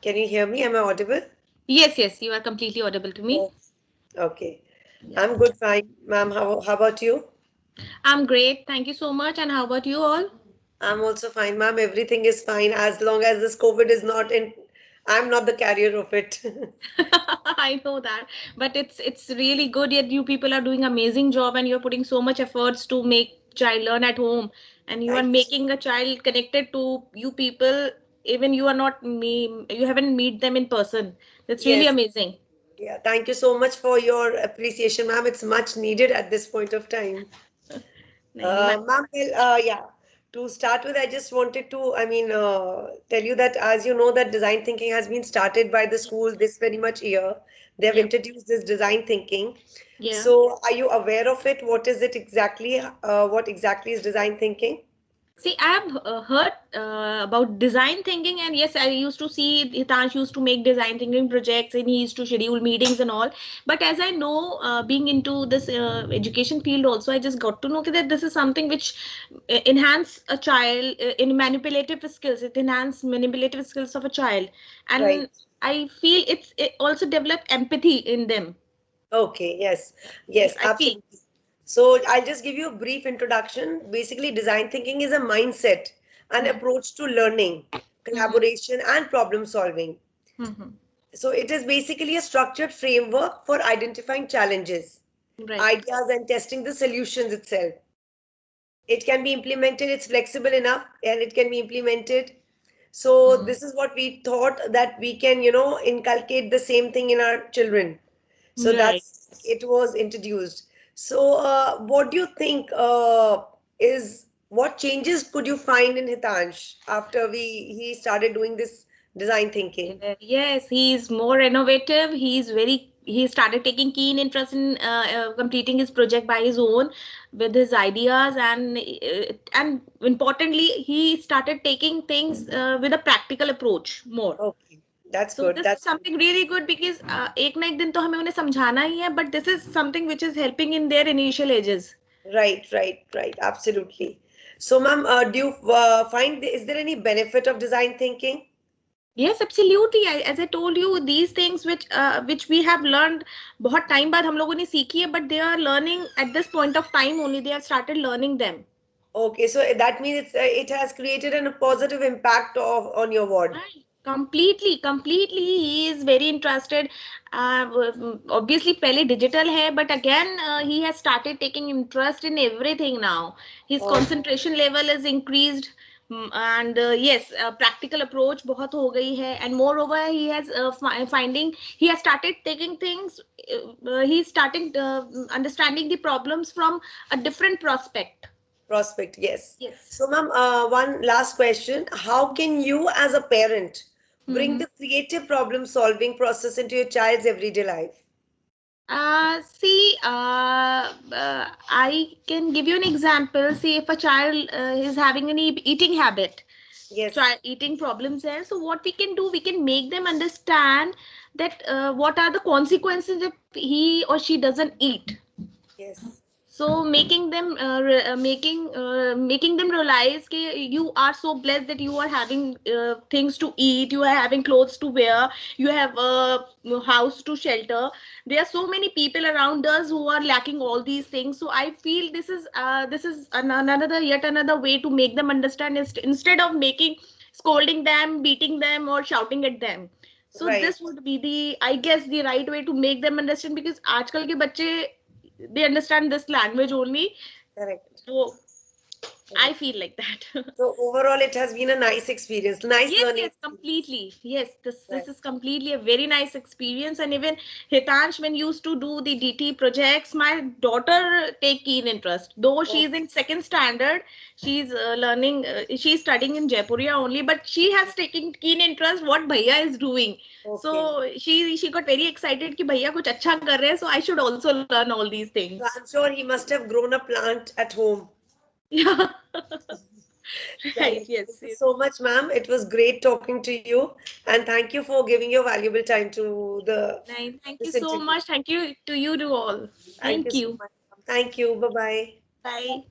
Can you hear me? Am I audible? Yes, yes, you are completely audible to me. Oh, okay. Yeah. I'm good, fine. Ma'am, how about you? I'm great. Thank you so much. And how about you all? I'm also fine, ma'am. Everything is fine as long as this COVID is not in. I'm not the carrier of it. I know that, but it's really good. Yet you people are doing amazing job, and you're putting so much efforts to make child learn at home, and you are Thank you. making a child connected to you people. Even you are not you haven't meet them in person. That's really Yes. amazing. Yeah. Thank you so much for your appreciation, ma'am. It's much needed at this point of time. नहीं नहीं मैं Ma'am, well, yeah. To start with, I just wanted to, tell you that as you know, that design thinking has been started by the school this very much year. They have yeah introduced this design thinking. yeah. So, are you aware of it? What is it exactly? What exactly is design thinking? See, I have heard about design thinking, and yes, I used to see Hitash used to make design thinking projects, and he used to schedule meetings and all. But as I know, being into this education field, also, I just got to know that this is something which enhance a child in manipulative skills. It enhance manipulative skills of a child, Right. and I feel it also develop empathy in them. Okay. Yes. Yes, Yes, I feel. absolutely. So, I'll just give you a brief introduction. Basically, design thinking is a mindset, an Hmm. approach to learning, Hmm. collaboration, and problem solving. Hmm. Hmm. So it is basically a structured framework for identifying challenges, Right. ideas, and testing the solutions itself. It can be implemented, it's flexible enough, and it can be implemented. So Hmm. this is what we thought that we can, inculcate the same thing in our children. So Right. that's it was introduced. So what do you think is what changes could you find in Hitansh after he started doing this design thinking? Yes, he's more innovative. He started taking keen interest in completing his project by his own with his ideas, and importantly he started taking things with a practical approach more. Okay, that's So good. this is That's good. something really good because एक ना एक दिन तो हमें उन्हें समझाना ही है, but this is something which is helping in their initial ages. Right, right, right. Absolutely. So, ma'am, do you find is there any benefit of design thinking? Yes, absolutely. As I told you, these things which we have learned बहुत time बाद हम लोगों ने सीखी है, but they are learning at this point of time only. They have started learning them. Okay, so that means it has created a positive impact of on your ward. Right. Completely. He is very interested. Obviously, पहले digital है, but again, he has started taking interest in everything now. His Oh, concentration level is increased. And yes, practical approach बहुत हो गई है, and moreover he has finding he has started taking things, he's starting understanding the problems from a different prospect. prospect, yes. Yes. So, ma'am, one last question. How can you, as a parent, bring Mm-hmm. the creative problem solving process into your child's everyday life? See, I can give you an example. See, if a child is having an eating habit, Yes, try eating problems there. So, what we can do, we can make them understand that what are the consequences if he or she doesn't eat. yes, So making them realize that you are so blessed that you are having things to eat, you are having clothes to wear, you have a house to shelter. There are so many people around us who are lacking all these things. So I feel this is another yet another way to make them understand, instead of making scolding them, beating them, or shouting at them. So right, this would be the, I guess, the right way to make them understand, because आजकल के बच्चे, they understand this language only. correct, So I correct. feel like that. So overall, it has been a nice experience, nice Yes, learning yes, experience. completely. Yes, this Right. is completely a very nice experience. And even Hitansh, when used to do the DT projects, my daughter take keen interest. Though she's Okay, in second standard, she's learning. She's studying in Jaipuria only, but she has taken keen interest what Bhaiya is doing. okay. So she got very excited कि भैया कुछ अच्छा कर रहे हैं, so I should also learn all these things. So I'm sure he must have grown a plant at home. Yeah. Right. Right. Yes. Thank you Yes. so much, ma'am. It was great talking to you. And thank you for giving your valuable time to the Nice. Thank you this so interview. much. Thank you to you to all. Thank you Thank so you. much, ma'am. Thank you. Bye bye. Bye.